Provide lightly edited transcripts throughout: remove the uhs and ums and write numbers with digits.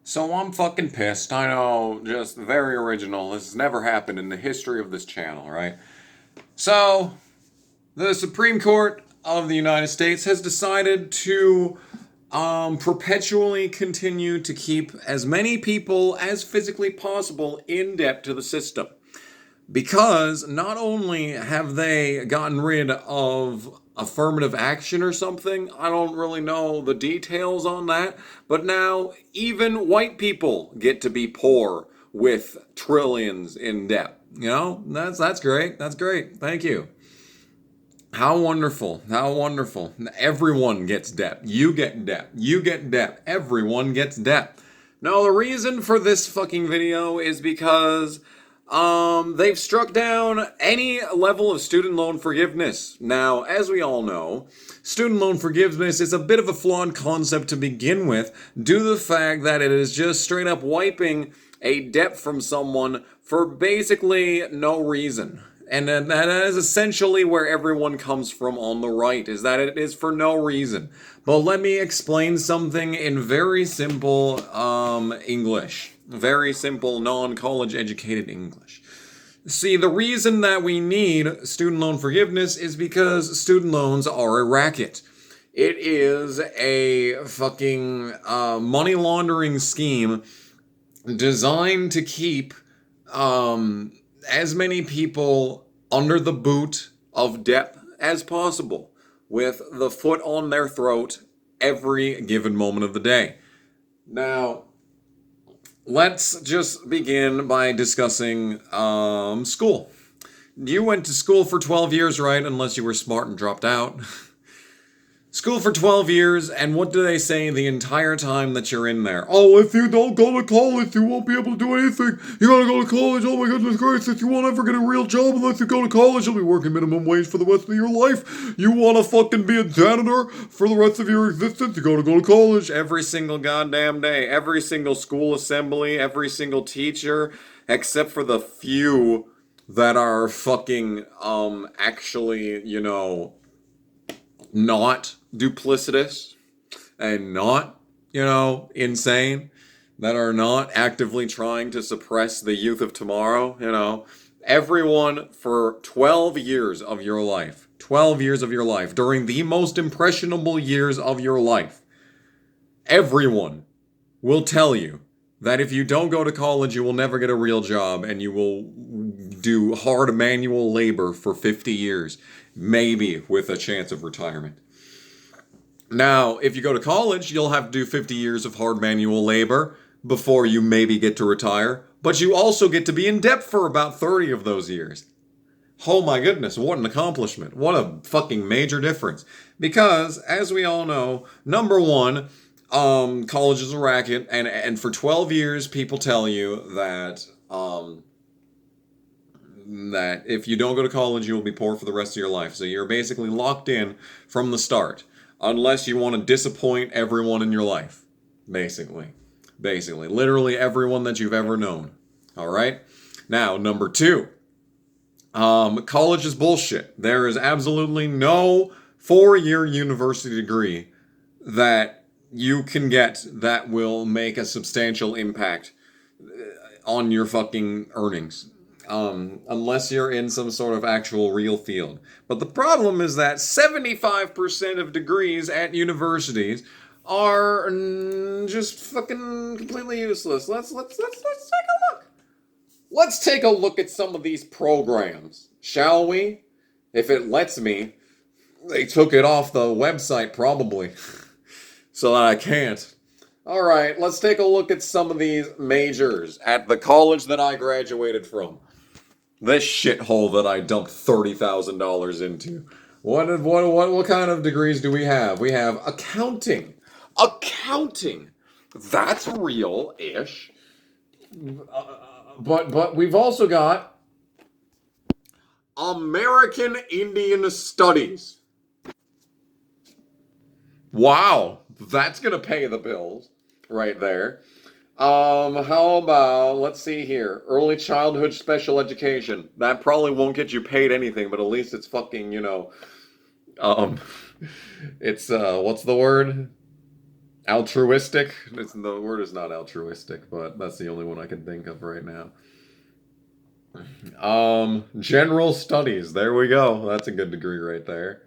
So I'm fucking pissed. I know, just very original. This has never happened in the history of this channel, right? So, the Supreme Court of the United States has decided to perpetually continue to keep as many people as physically possible in debt to the system. Because not only have they gotten rid of affirmative action or something, I don't really know the details on that, but now even white people get to be poor with trillions in debt. You know, that's great. That's great. Thank you. How wonderful. How wonderful. Everyone gets debt. You get debt. You get debt. Everyone gets debt. Now, the reason for this fucking video is because they've struck down any level of student loan forgiveness. Now, as we all know, student loan forgiveness is a bit of a flawed concept to begin with, due to the fact that it is just straight up wiping a debt from someone for basically no reason. And that is essentially where everyone comes from on the right, is that it is for no reason. But let me explain something in very simple English. Very simple, non-college educated English. See, the reason that we need student loan forgiveness is because student loans are a racket. It is a fucking money laundering scheme designed to keep as many people under the boot of debt as possible, with the foot on their throat every given moment of the day. Now, let's just begin by discussing school. You went to school for 12 years, right? Unless you were smart and dropped out. School for 12 years, and what do they say the entire time that you're in there? Oh, if you don't go to college, you won't be able to do anything. You gotta go to college, oh my goodness gracious, you won't ever get a real job unless you go to college. You'll be working minimum wage for the rest of your life. You wanna fucking be a janitor for the rest of your existence, you gotta go to college. Every single goddamn day, every single school assembly, every single teacher, except for the few that are fucking, actually, not duplicitous and not, insane, that are not actively trying to suppress the youth of tomorrow. Everyone for 12 years of your life, 12 years of your life, during the most impressionable years of your life, everyone will tell you that if you don't go to college, you will never get a real job and you will do hard manual labor for 50 years, maybe with a chance of retirement. Now, if you go to college, you'll have to do 50 years of hard manual labor before you maybe get to retire, but you also get to be in debt for about 30 of those years. Oh my goodness, what an accomplishment. What a fucking major difference. Because, as we all know, number one, college is a racket, and for 12 years, people tell you that if you don't go to college, you will be poor for the rest of your life. So you're basically locked in from the start, unless you want to disappoint everyone in your life. Basically. Literally everyone that you've ever known. All right? Now, number two. College is bullshit. There is absolutely no 4-year university degree that you can get that will make a substantial impact on your fucking earnings. Unless you're in some sort of actual real field. But the problem is that 75% of degrees at universities are just fucking completely useless. Let's take a look. Let's take a look at some of these programs, shall we? If it lets me. They took it off the website probably, so that I can't. Alright, let's take a look at some of these majors at the college that I graduated from. This shithole that I dumped $30,000 into. What kind of degrees do we have? We have accounting. Accounting. That's real-ish. But we've also got American Indian Studies. Wow, that's gonna pay the bills right there. How about, let's see here, early childhood special education. That probably won't get you paid anything, but at least it's fucking, um, it's, what's the word? Altruistic. The word is not altruistic, but that's the only one I can think of right now. General studies. There we go. That's a good degree right there.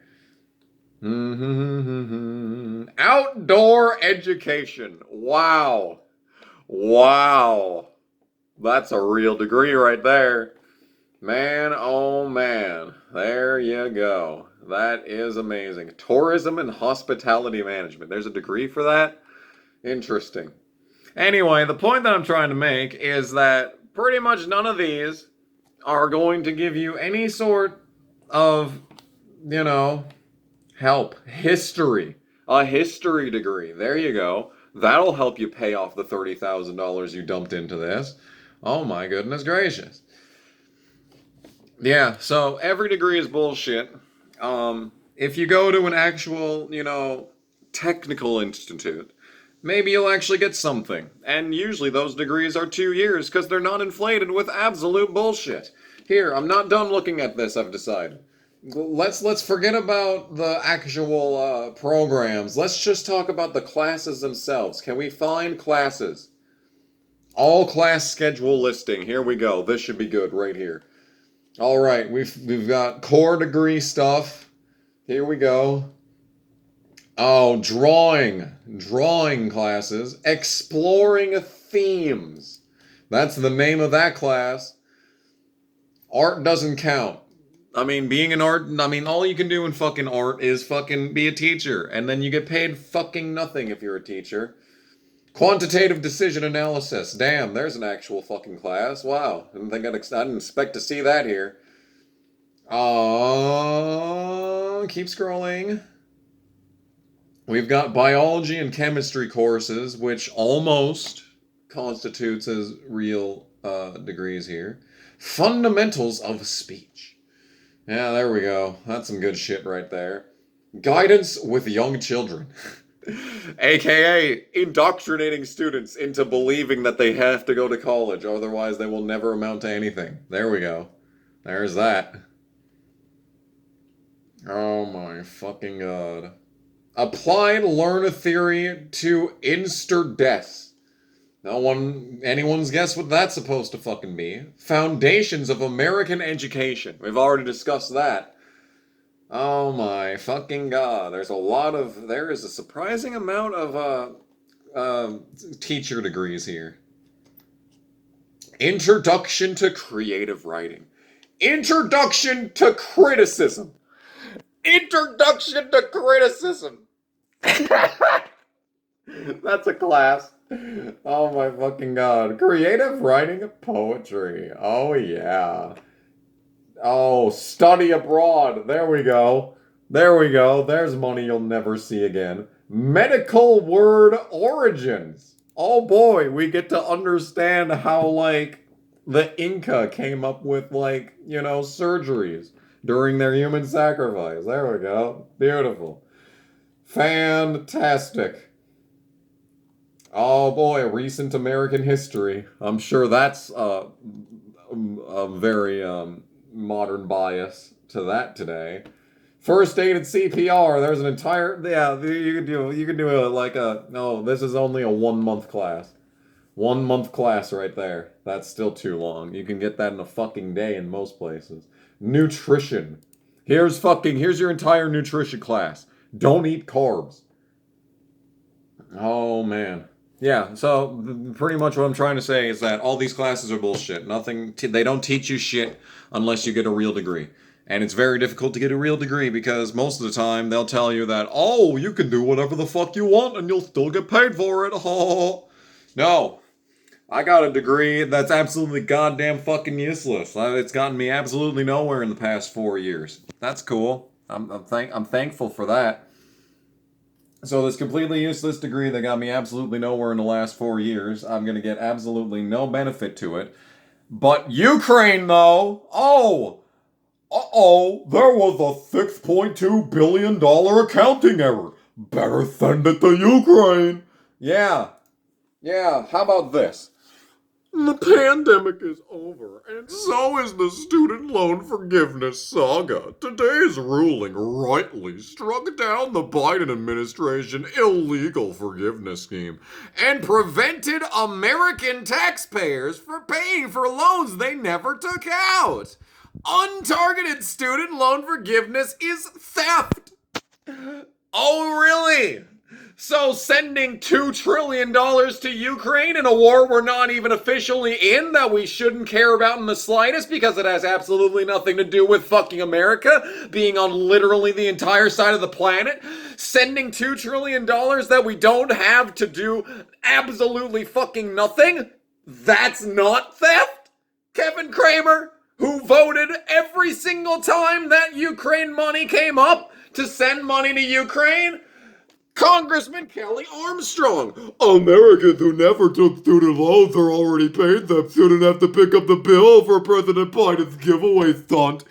Outdoor education. Wow. Wow. That's a real degree right there. Man, oh man. There you go. That is amazing. Tourism and hospitality management. There's a degree for that? Interesting. Anyway, the point that I'm trying to make is that pretty much none of these are going to give you any sort of, you know, help. History. A history degree. There you go. That'll help you pay off the $30,000 you dumped into this. Oh my goodness gracious. Yeah, so every degree is bullshit. If you go to an actual, technical institute, maybe you'll actually get something. And usually those degrees are 2 years because they're not inflated with absolute bullshit. Here, I'm not done looking at this, I've decided. Let's forget about the actual programs. Let's just talk about the classes themselves. Can we find classes? All class schedule listing. Here we go. This should be good right here. All right, we've got core degree stuff. Here we go. Oh, drawing classes, exploring themes. That's the name of that class. Art doesn't count. Being an art, all you can do in fucking art is fucking be a teacher, and then you get paid fucking nothing if you're a teacher. Quantitative decision analysis. Damn, there's an actual fucking class. Wow, I didn't expect to see that here. Keep scrolling. We've got biology and chemistry courses, which almost constitutes as real degrees here. Fundamentals of speech. Yeah, there we go. That's some good shit right there. Guidance with young children. AKA indoctrinating students into believing that they have to go to college, otherwise they will never amount to anything. There we go. There's that. Oh my fucking god. Applied learner theory to insta death. Anyone's guess what that's supposed to fucking be. Foundations of American education. We've already discussed that. Oh my fucking god. There is a surprising amount of teacher degrees here. Introduction to creative writing. Introduction to criticism. Introduction to criticism. That's a class. Oh my fucking god. Creative writing of poetry. Oh yeah. Oh, study abroad. There we go. There we go. There's money you'll never see again. Medical word origins. Oh boy, we get to understand how, the Inca came up with, surgeries during their human sacrifice. There we go. Beautiful. Fantastic. Oh boy, recent American history. I'm sure that's a very modern bias to that today. First aid and CPR. There's an entire you could do no. This is only a 1 month class. 1 month class right there. That's still too long. You can get that in a fucking day in most places. Nutrition. Here's your entire nutrition class. Don't eat carbs. Oh man. Yeah, so pretty much what I'm trying to say is that all these classes are bullshit. They don't teach you shit unless you get a real degree. And it's very difficult to get a real degree because most of the time they'll tell you that, oh, you can do whatever the fuck you want and you'll still get paid for it. Oh. No. I got a degree that's absolutely goddamn fucking useless. It's gotten me absolutely nowhere in the past 4 years. That's cool. I'm thankful for that. So this completely useless degree that got me absolutely nowhere in the last 4 years, I'm going to get absolutely no benefit to it. But Ukraine, though, there was a $6.2 billion accounting error. Better send it to Ukraine. Yeah, how about this? The pandemic is over, and so is the student loan forgiveness saga. Today's ruling rightly struck down the Biden administration illegal forgiveness scheme and prevented American taxpayers from paying for loans they never took out. Untargeted student loan forgiveness is theft. Oh, really? So sending $2 trillion to Ukraine in a war we're not even officially in, that we shouldn't care about in the slightest because it has absolutely nothing to do with fucking America being on literally the entire side of the planet? Sending $2 trillion that we don't have to do absolutely fucking nothing? That's not theft? Kevin Kramer, who voted every single time that Ukraine money came up to send money to Ukraine? Congressman Kelly Armstrong. Americans who never took student loans are already paid them. Shouldn't have to pick up the bill for President Biden's giveaway stunt.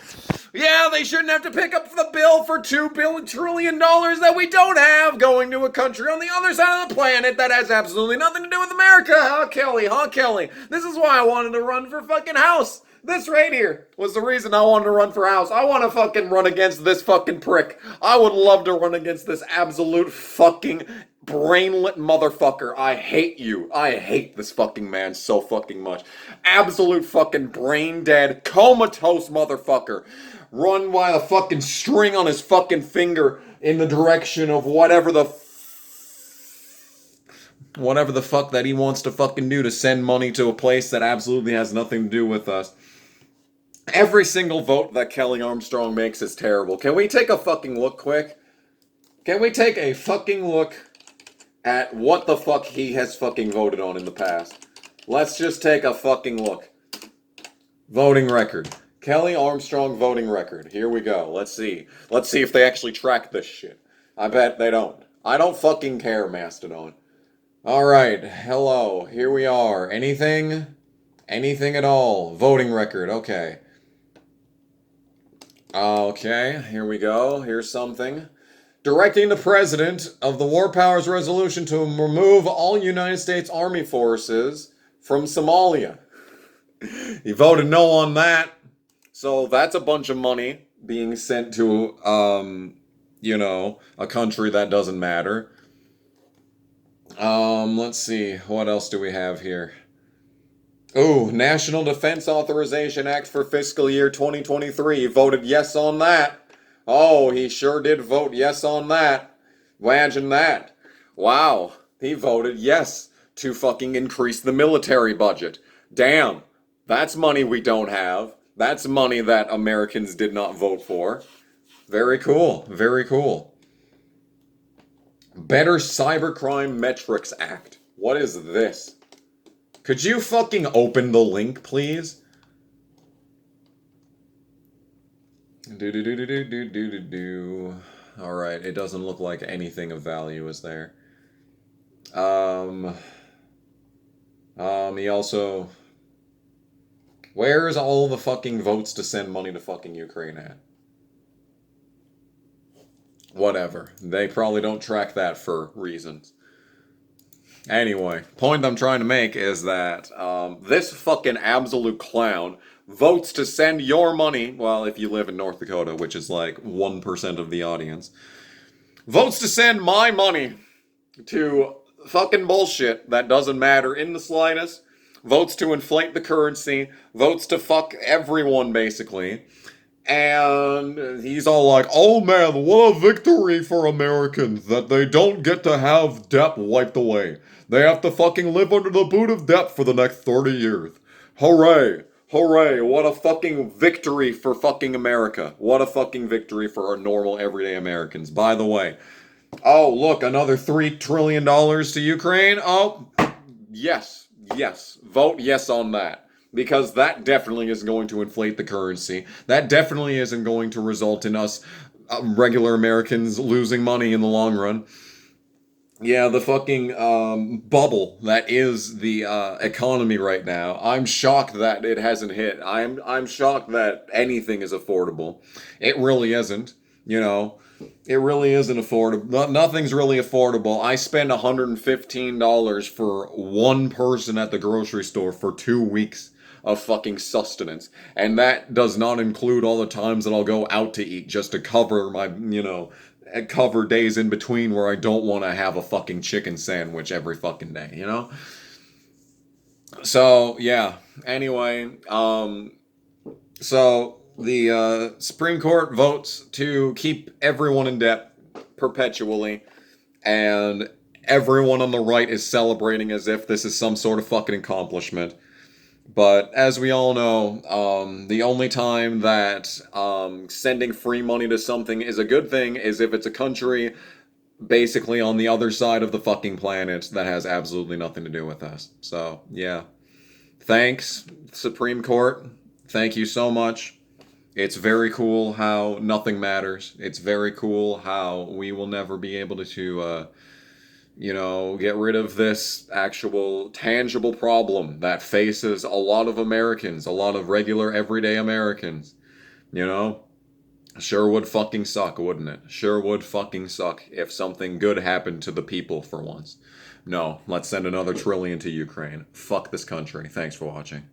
Yeah, they shouldn't have to pick up the bill for $2 trillion that we don't have going to a country on the other side of the planet that has absolutely nothing to do with America. Huh, Kelly? Huh, Kelly? This is why I wanted to run for fucking House. This right here was the reason I wanted to run for House. I want to fucking run against this fucking prick. I would love to run against this absolute fucking brainlet motherfucker. I hate you. I hate this fucking man so fucking much. Absolute fucking brain dead, comatose motherfucker. Run by a fucking string on his fucking finger in the direction of whatever the fuck that he wants to fucking do to send money to a place that absolutely has nothing to do with us. Every single vote that Kelly Armstrong makes is terrible. Can we take a fucking look quick? Can we take a fucking look at what the fuck he has fucking voted on in the past? Let's just take a fucking look. Voting record. Kelly Armstrong voting record. Here we go. Let's see. Let's see if they actually track this shit. I bet they don't. I don't fucking care, Mastodon. Alright, hello. Here we are. Anything? Anything at all. Voting record. Okay. Okay, here we go. Here's something. Directing the President of the War Powers Resolution to remove all United States Army forces from Somalia. He voted no on that. So that's a bunch of money being sent to, a country that doesn't matter. Let's see. What else do we have here? Ooh, National Defense Authorization Act for fiscal year 2023. He voted yes on that. Oh, he sure did vote yes on that. Imagine that. Wow. He voted yes to fucking increase the military budget. Damn. That's money we don't have. That's money that Americans did not vote for. Very cool. Very cool. Better Cybercrime Metrics Act. What is this? Could you fucking open the link, please? Alright, it doesn't look like anything of value is there. He also... Where's all the fucking votes to send money to fucking Ukraine at? Whatever. They probably don't track that for reasons. Anyway, point I'm trying to make is that this fucking absolute clown votes to send your money, well, if you live in North Dakota, which is like 1% of the audience, votes to send my money to fucking bullshit that doesn't matter in the slightest, votes to inflate the currency, votes to fuck everyone, basically. And he's all like, oh man, what a victory for Americans that they don't get to have debt wiped away. They have to fucking live under the boot of debt for the next 30 years. Hooray. Hooray. What a fucking victory for fucking America. What a fucking victory for our normal everyday Americans. By the way, oh look, another $3 trillion to Ukraine. Oh, yes, yes. Vote yes on that. Because that definitely is going to inflate the currency. That definitely isn't going to result in us regular Americans losing money in the long run. Yeah, the fucking bubble that is the economy right now. I'm shocked that it hasn't hit. I'm shocked that anything is affordable. It really isn't. You know, It really isn't affordable. Nothing's really affordable. I spend $115 for one person at the grocery store for 2 weeks of fucking sustenance. And that does not include all the times that I'll go out to eat just to cover my, cover days in between where I don't want to have a fucking chicken sandwich every fucking day, you know? So, yeah. Anyway, so the Supreme Court votes to keep everyone in debt perpetually, and everyone on the right is celebrating as if this is some sort of fucking accomplishment. But as we all know, the only time that sending free money to something is a good thing is if it's a country basically on the other side of the fucking planet that has absolutely nothing to do with us. So, yeah. Thanks, Supreme Court. Thank you so much. It's very cool how nothing matters. It's very cool how we will never be able to get rid of this actual tangible problem that faces a lot of Americans, a lot of regular everyday Americans. You know? Sure would fucking suck, wouldn't it? Sure would fucking suck if something good happened to the people for once. No, let's send another trillion to Ukraine. Fuck this country. Thanks for watching.